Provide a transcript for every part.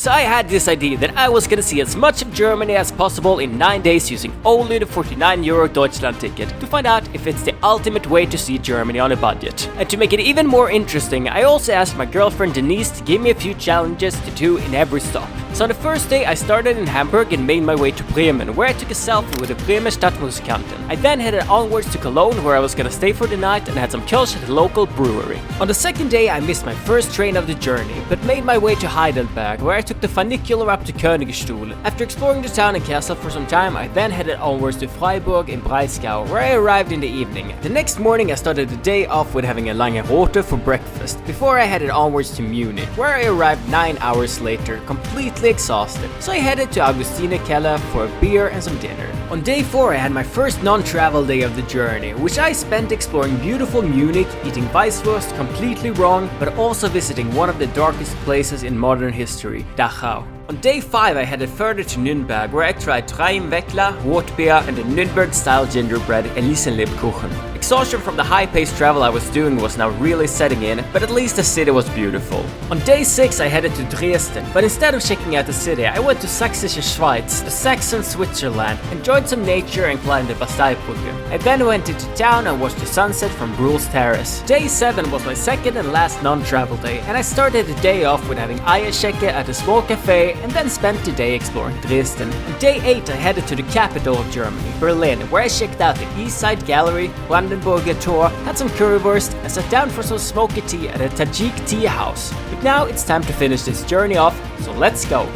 So I had this idea that I was gonna see as much of Germany as possible in 9 days using only the 49 euro Deutschlandticket to find out if it's the ultimate way to see Germany on a budget. And to make it even more interesting, I also asked my girlfriend Denise to give me a few challenges to do in every stop. So on the first day I started in Hamburg and made my way to Bremen, where I took a selfie with the Bremer Stadtmusikanten. I then headed onwards to Cologne, where I was gonna stay for the night and had some Kölsch at the local brewery. On the second day I missed my first train of the journey, but made my way to Heidelberg, where I took the funicular up to Königstuhl. After exploring the town and castle for some time, I then headed onwards to Freiburg in Breisgau, where I arrived in the evening. The next morning I started the day off with having a lange Rote for breakfast, before I headed onwards to Munich, where I arrived 9 hours later, completely exhausted. So I headed to Augustine Keller for a beer and some dinner. On day 4 I had my first non-travel day of the journey, which I spent exploring beautiful Munich, eating Weisswurst completely wrong, but also visiting one of the darkest places in modern history, Dachau. On day 5 I headed further to Nürnberg, where I tried Weckler, Rotbeer and the Nürnberg-style gingerbread Elisenlebkuchen. Exhaustion from the high-paced travel I was doing was now really setting in, but at least the city was beautiful. On day 6 I headed to Dresden, but instead of checking out the city, I went to Sächsische Schweiz, the Saxon Switzerland, enjoyed some nature and climbed the Basteibrücke. I then went into town and watched the sunset from Bruhl's Terrace. Day 7 was my second and last non-travel day, and I started the day off with having Eierschecke at a small cafe and then spent the day exploring Dresden. On day 8 I headed to the capital of Germany, Berlin, where I checked out the East Side Gallery, Brandenburger Tor, had some currywurst and sat down for some smoky tea at a Tajik tea house. But now it's time to finish this journey off, so let's go!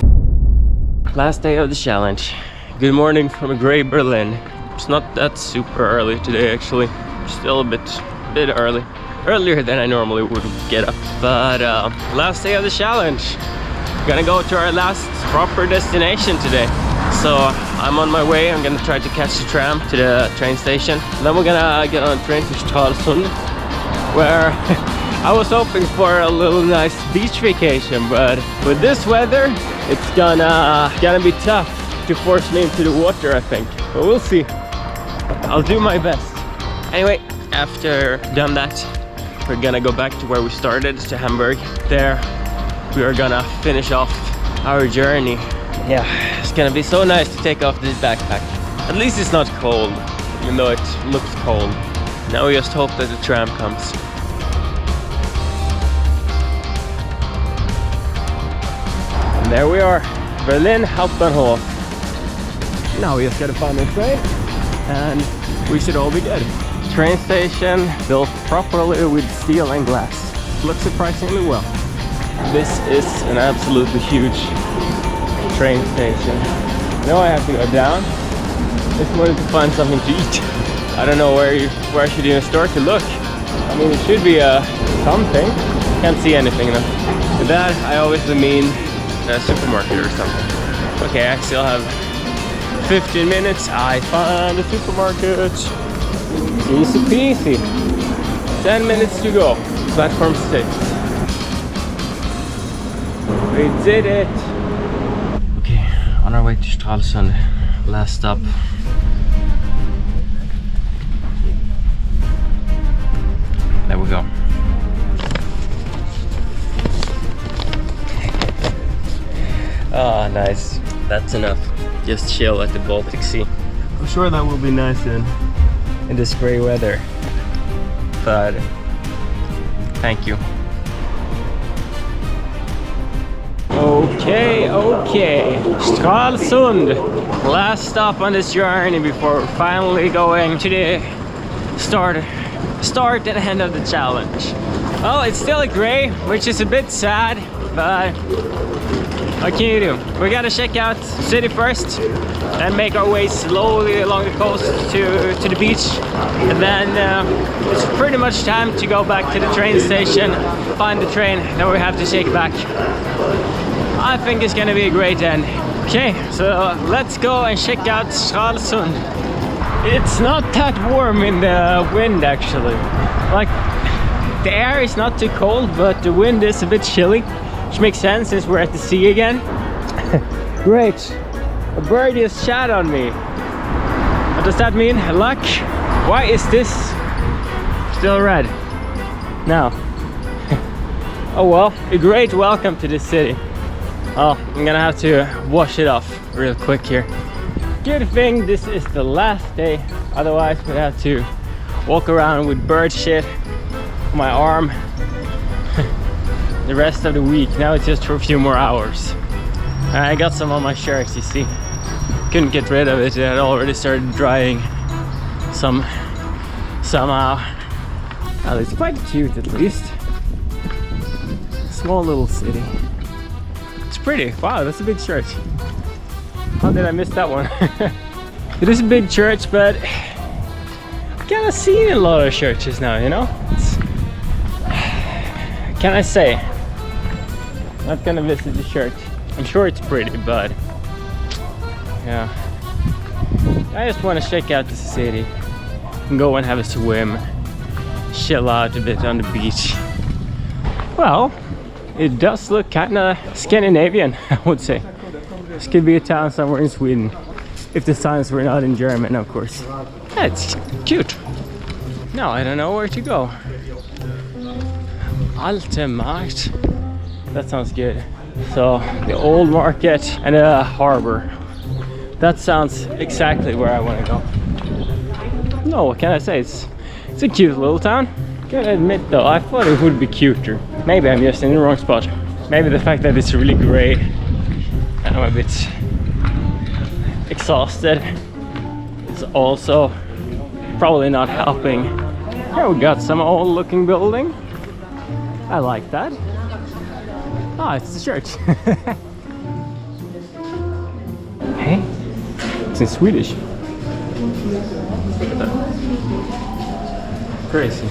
Last day of the challenge. Good morning from a grey Berlin. It's not that super early today actually, still a bit early. Earlier than I normally would get up, but last day of the challenge. Gonna go to our last proper destination today. So I'm on my way. I'm gonna try to catch the tram to the train station. Then we're gonna get on a train to Stralsund, where I was hoping for a little nice beach vacation, but with this weather, it's gonna be tough to force me into the water, I think. But we'll see. I'll do my best. Anyway, after done that, we're gonna go back to where we started, to Hamburg. There we are gonna finish off our journey. Yeah, it's gonna be so nice to take off this backpack. At least it's not cold, even though it looks cold. Now we just hope that the tram comes. And there we are, Berlin Hauptbahnhof. Now we just gotta find a train and we should all be good. Train station built properly with steel and glass. Looks surprisingly well. This is an absolutely huge train station. Now I have to go down. Just wanted to find something to eat. I don't know where I should even start to look. I mean, it should be something. Can't see anything though. With that, I obviously mean a supermarket or something. Okay, I still have 15 minutes. I found a supermarket. Easy peasy. 10 minutes to go. Platform 6. We did it! Okay, on our way to Stralsund, last stop. There we go. Ah, nice. That's enough. Just chill at the Baltic Sea. I'm sure that will be nice in this gray weather. But thank you. Okay, Stralsund, last stop on this journey before we're finally going to the start and end of the challenge. Well, it's still gray, which is a bit sad, but what can you do? We gotta check out the city first, then make our way slowly along the coast to the beach, and then it's pretty much time to go back to the train station, find the train, then we have to take it back. I think it's gonna be a great end. Okay, so let's go and check out Stralsund. It's not that warm in the wind actually. Like, the air is not too cold, but the wind is a bit chilly, which makes sense since we're at the sea again. Great, a bird just shat on me. What does that mean? Luck? Why is this still red? Now. Oh well, a great welcome to this city. Oh, I'm gonna have to wash it off real quick here. Good thing this is the last day, otherwise we'd have to walk around with bird shit on my arm the rest of the week. Now it's just for a few more hours. I got some on my shirt, you see. Couldn't get rid of it, it had already started drying somehow. Oh, it's quite cute at least. Small little city. It's pretty. Wow, that's a big church. How did I miss that one? It is a big church, but I've kind of seen a lot of churches now, you know? Can I say? Not gonna visit the church. I'm sure it's pretty, but yeah. I just want to check out the city and go and have a swim, chill out a bit on the beach. Well, it does look kind of Scandinavian, I would say. This could be a town somewhere in Sweden, if the signs were not in German, of course. Yeah, it's cute. No, I don't know where to go. Alte Markt. That sounds good. So, the old market and a harbor. That sounds exactly where I want to go. No, what can I say? It's a cute little town. Gotta admit though, I thought it would be cuter. Maybe I'm just in the wrong spot. Maybe the fact that it's really gray and I'm a bit exhausted is also probably not helping. Here we got some old looking building. I like that. Ah, it's the church. Hey, it's in Swedish. Look at that. Crazy.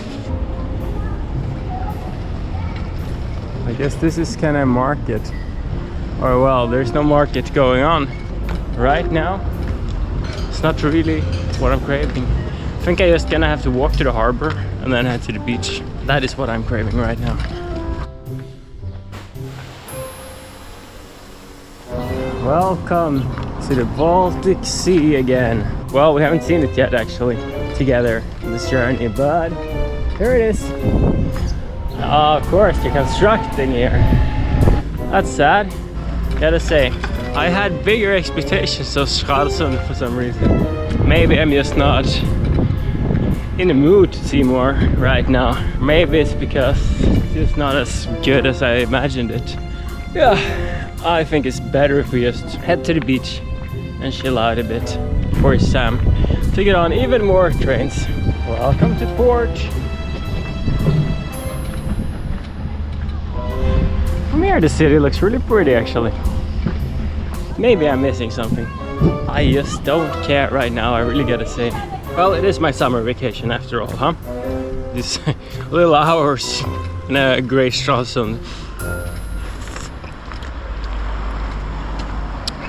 I guess this is kind of market. Or well, there's no market going on right now. It's not really what I'm craving. I think I just gonna have to walk to the harbor and then head to the beach. That is what I'm craving right now. Welcome to the Baltic Sea again. Well, we haven't seen it yet actually together on this journey, but here it is. Of course, you're constructing here. That's sad, gotta say. I had bigger expectations of Stralsund for some reason. Maybe I'm just not in the mood to see more right now. Maybe it's because it's just not as good as I imagined it. Yeah, I think it's better if we just head to the beach and chill out a bit before it's time to get on even more trains. Welcome to port. From here the city looks really pretty actually. Maybe I'm missing something. I just don't care right now, I really gotta say. Well, it is my summer vacation after all, huh? These little hours in a grey Stralsund.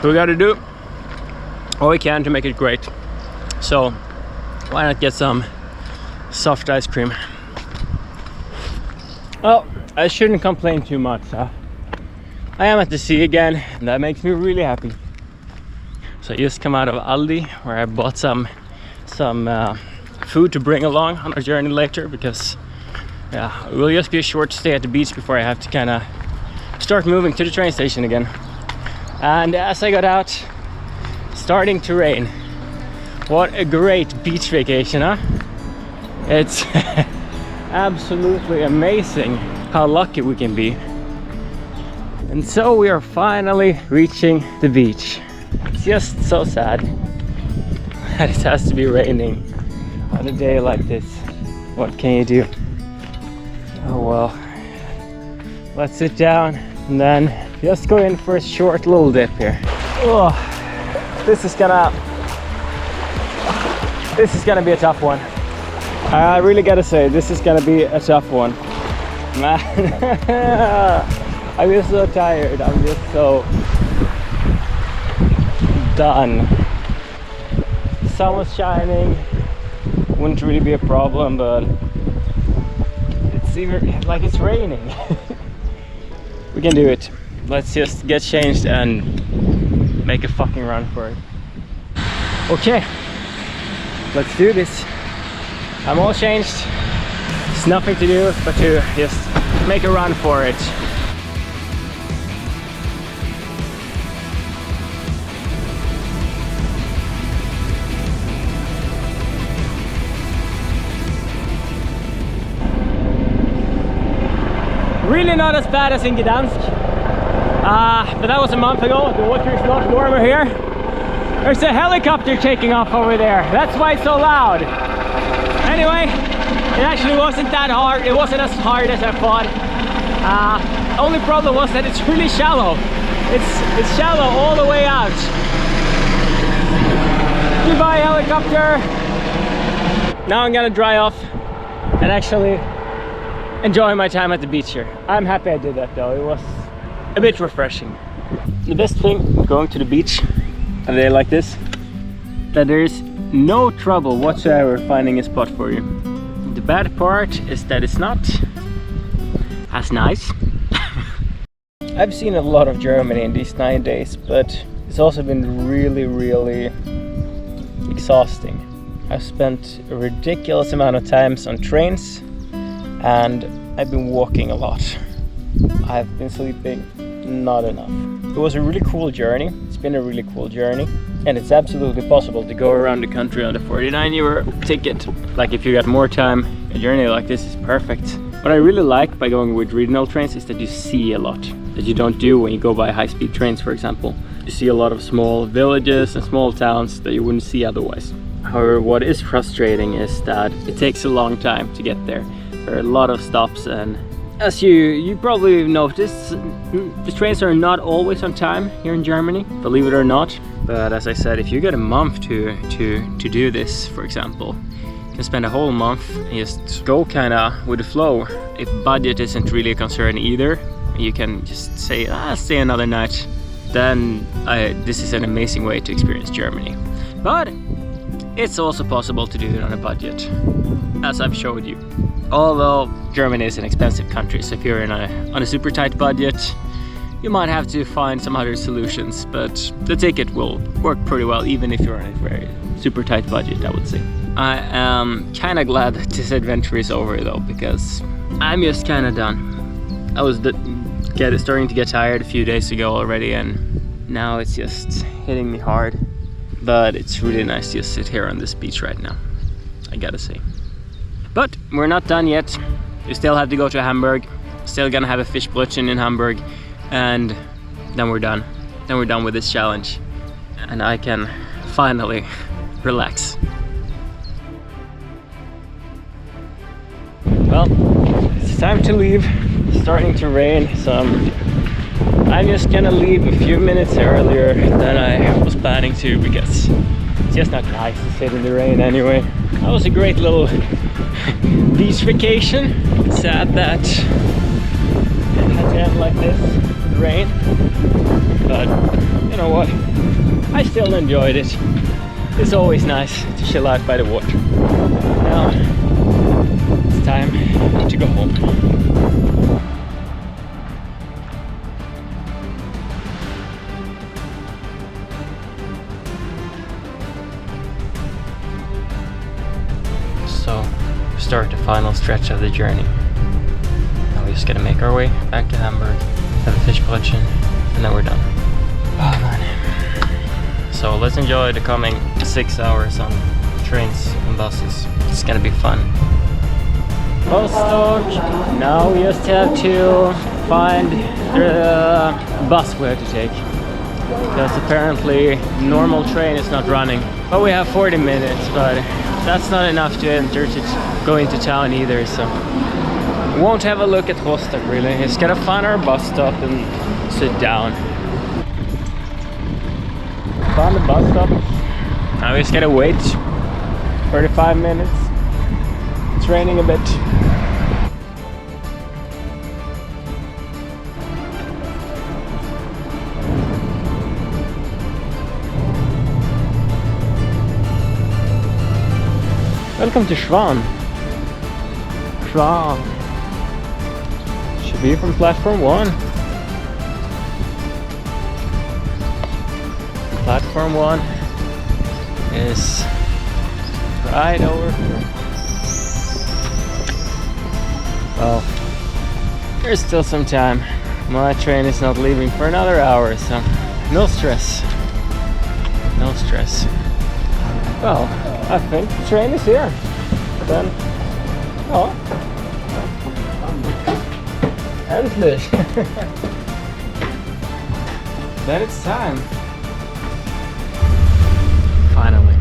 We gotta do all we can to make it great. So why not get some soft ice cream? Well, I shouldn't complain too much. I am at the sea again, and that makes me really happy. So I just come out of Aldi, where I bought some food to bring along on our journey later, because yeah, it will just be a short stay at the beach before I have to kind of start moving to the train station again. And as I got out, starting to rain. What a great beach vacation, huh? It's absolutely amazing how lucky we can be. And so we are finally reaching the beach. It's just so sad that it has to be raining on a day like this. What can you do? Oh well. Let's sit down and then just go in for a short little dip here. Oh, this is gonna be a tough one. I really gotta say, this is gonna be a tough one. Man, I'm just so tired. I'm just so done. The sun was shining, wouldn't really be a problem, but it's even like it's raining. We can do it. Let's just get changed and make a fucking run for it. Okay, let's do this. I'm all changed. It's nothing to do but to just make a run for it. Definitely not as bad as in Gdansk. But that was a month ago. The water is a lot warmer here. There's a helicopter taking off over there. That's why it's so loud. Anyway, it actually wasn't that hard. It wasn't as hard as I thought. Only problem was that it's really shallow. It's shallow all the way out. Goodbye, helicopter. Now I'm gonna dry off and actually enjoy my time at the beach here. I'm happy I did that though. It was a bit refreshing. The best thing going to the beach a day like this, that there's no trouble whatsoever finding a spot for you. The bad part is that it's not as nice. I've seen a lot of Germany in these 9 days, but it's also been really exhausting. I've spent a ridiculous amount of times on trains and I've been walking a lot. I've been sleeping not enough. It was a really cool journey. It's been a really cool journey, and it's absolutely possible to go around the country on the 49 euro ticket. Like if you got more time, a journey like this is perfect. What I really like by going with regional trains is that you see a lot that you don't do when you go by high-speed trains, for example. You see a lot of small villages and small towns that you wouldn't see otherwise. However, what is frustrating is that it takes a long time to get there. There are a lot of stops, and as you probably noticed, the trains are not always on time here in Germany, believe it or not. But as I said, if you get a month to do this, for example, you can spend a whole month and just go kinda with the flow. If budget isn't really a concern either, you can just say, stay another night. Then this is an amazing way to experience Germany. But it's also possible to do it on a budget, as I've showed you. Although Germany is an expensive country, so if you're on a super tight budget, you might have to find some other solutions, but the ticket will work pretty well even if you're on a very super tight budget, I would say. I am kind of glad that this adventure is over though, because I'm just kind of done. I was starting to get tired a few days ago already, and now it's just hitting me hard. But it's really nice to just sit here on this beach right now, I gotta say. But we're not done yet. We still have to go to Hamburg. Still gonna have a Fischbrötchen in Hamburg, and then we're done. Then we're done with this challenge, and I can finally relax. Well, it's time to leave. It's starting to rain, so I'm just gonna leave a few minutes earlier than I was planning to, because it's just not nice to sit in the rain anyway. That was a great little beach vacation. Sad that it had to end like this with rain, but you know what? I still enjoyed it. It's always nice to chill out by the water. Now it's time to go home. So, we start the final stretch of the journey. Now we're just gonna make our way back to Hamburg, have a Fischbrötchen, and then we're done. Oh man. So let's enjoy the coming 6 hours on trains and buses. It's gonna be fun. Postdoc. Now we just have to find the bus we have to take, because apparently normal train is not running. But we have 40 minutes, but that's not enough to go into town either, so we won't have a look at Rostock really. Just gotta find our bus stop and sit down. Found the bus stop. Now we just gotta wait 35 minutes. It's raining a bit. Welcome to Schwan. Schwan. Should be from platform 1. Platform 1 is right over here. Well, there's still some time. My train is not leaving for another hour, so no stress. No stress. Well, I think the train is here. Then, oh. Endlich! Then it's time. Finally.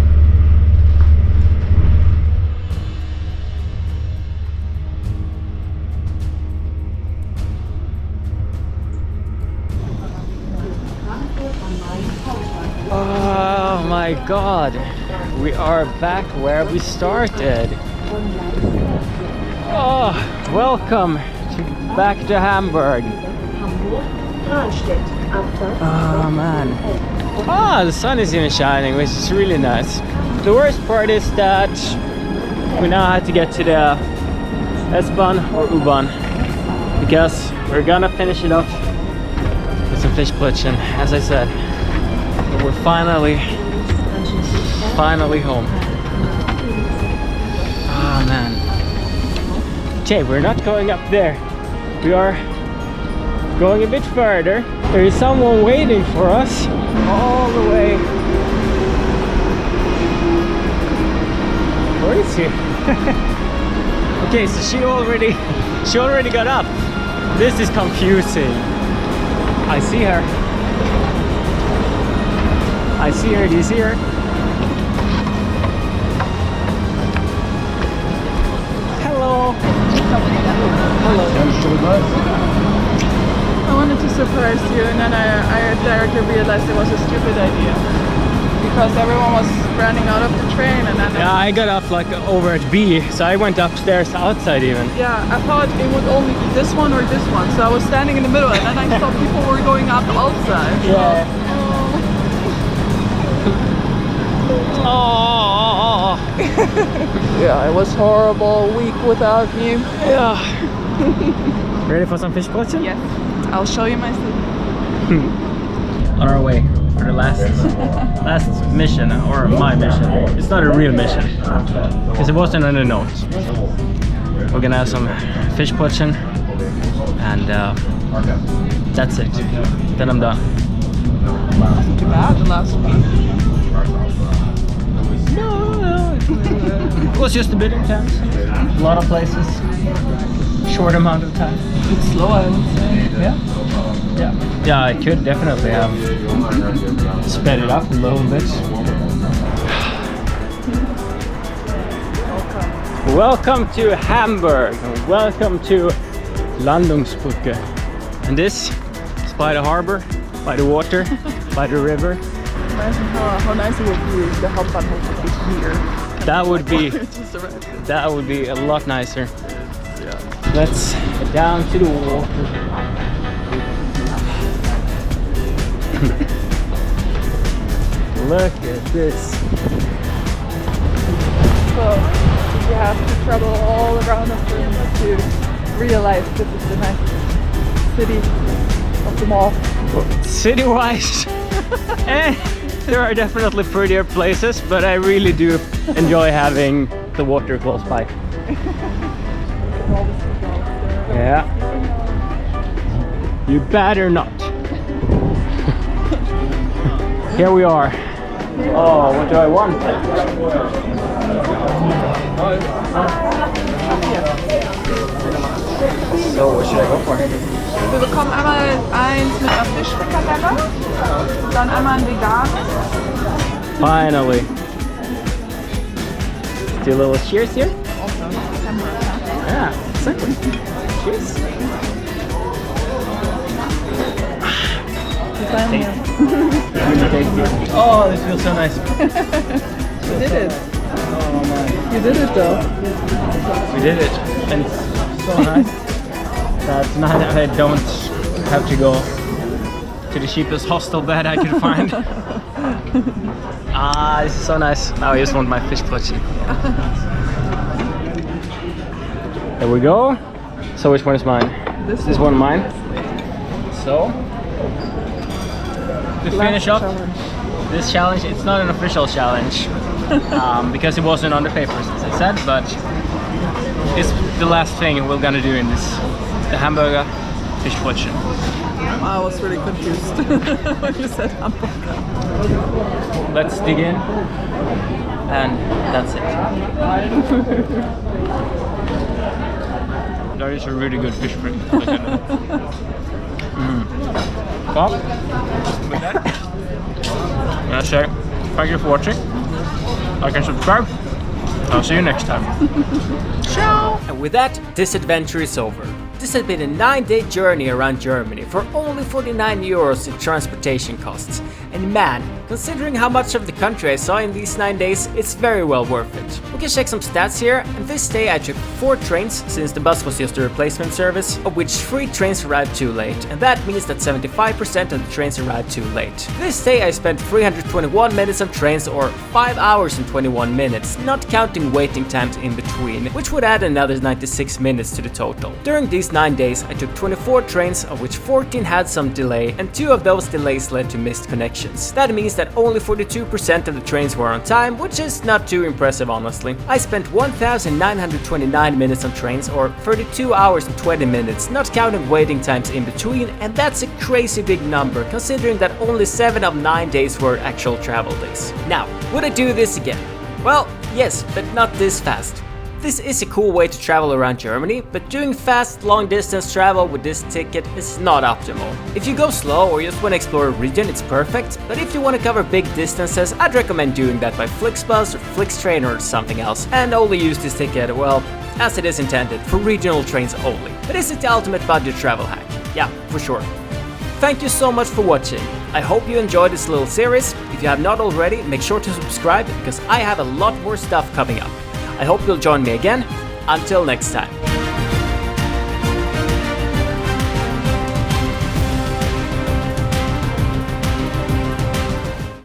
Oh my god, we are back where we started. Oh, welcome back to Hamburg. Oh man. Ah, the sun is even shining, which is really nice. The worst part is that we now have to get to the S-Bahn or U-Bahn because we're gonna finish it off with some Fischbrötchen, as I said. We're finally home. Oh man. Okay, we're not going up there. We are going a bit further. There is someone waiting for us all the way. Where is she? Okay, so she already got up. This is confusing. I see her. I see her, do you see her? Hello! Hello. I wanted to surprise you, and then I directly realized it was a stupid idea. Because everyone was running out of the train, and then... Yeah, I got up like over at B, so I went upstairs outside even. Yeah, I thought it would only be this one or this one, so I was standing in the middle, and then I saw people were going up outside. Yeah. Oh. Yeah, it was horrible. A week without you. Yeah. Ready for some Fischbrötchen? Yes. I'll show you my city. On our way for the last mission, or my mission. It's not a real mission because it wasn't on the notes. We're gonna have some Fischbrötchen and that's it. Then I'm done. Wasn't too bad the last week. No, it was just a bit intense. A lot of places, short amount of time. It's slow, I would say. Yeah. Yeah, I could definitely have sped it up a little bit. Welcome to Hamburg. Welcome to Landungsbrücken. And this is by the harbor, by the water, by the river. Imagine how nice it would be if the Hauptbahnhof would be here. That would be a lot nicer. Yeah. Let's get down to the water. Look at this. So you have to travel all around Australia to realize this is the nice city of them all. City-wise, there are definitely prettier places, but I really do enjoy having the water close by. Yeah. You better not. Here we are. Oh, what do I want? So, what should I go for? Wir bekommen einmal eins mit einer Fischfrikadelle, dann einmal ein veganes. Finally. Do a little cheers here? Also, Hamburg, Yeah, exactly. Cheers. Really tasty. Oh, this feels so nice. You did it. Oh man. You did it though. We did it. And it's so nice that now I don't have to go to the cheapest hostel bed I could find. Ah, this is so nice. Now I just want my Fischbrötchen. There we go. So which one is mine? This is one mine. So to finish up this challenge, it's not an official challenge because it wasn't on the papers, as I said, but it's the last thing we're gonna do in this, the Hamburger Fischbrötchen. I was really confused when you said Hamburger. Let's dig in, and that's it. That is a really good fish bread. Well, with that, I'm gonna say thank you for watching. Like and subscribe. I'll see you next time. Ciao! And with that, this adventure is over. This has been a 9-day journey around Germany for only 49 euros in transportation costs. And man, considering how much of the country I saw in these 9 days, it's very well worth it. We can check some stats here, and this day I took 4 trains since the bus was just a replacement service, of which 3 trains arrived too late, and that means that 75% of the trains arrived too late. This day I spent 321 minutes on trains, or 5 hours and 21 minutes, not counting waiting times in between, which would add another 96 minutes to the total. During these 9 days I took 24 trains, of which 14 had some delay, and 2 of those delays led to missed connections. That means that only 42% of the trains were on time, which is not too impressive honestly. I spent 1,929 minutes on trains, or 32 hours and 20 minutes, not counting waiting times in between, and that's a crazy big number considering that only 7 of 9 days were actual travel days. Now, would I do this again? Well, yes, but not this fast. This is a cool way to travel around Germany, but doing fast, long-distance travel with this ticket is not optimal. If you go slow or just want to explore a region, it's perfect, but if you want to cover big distances, I'd recommend doing that by Flixbus or Flixtrain or something else, and only use this ticket, well, as it is intended, for regional trains only. But is it the ultimate budget travel hack? Yeah, for sure. Thank you so much for watching. I hope you enjoyed this little series. If you have not already, make sure to subscribe because I have a lot more stuff coming up. I hope you'll join me again. Until next time.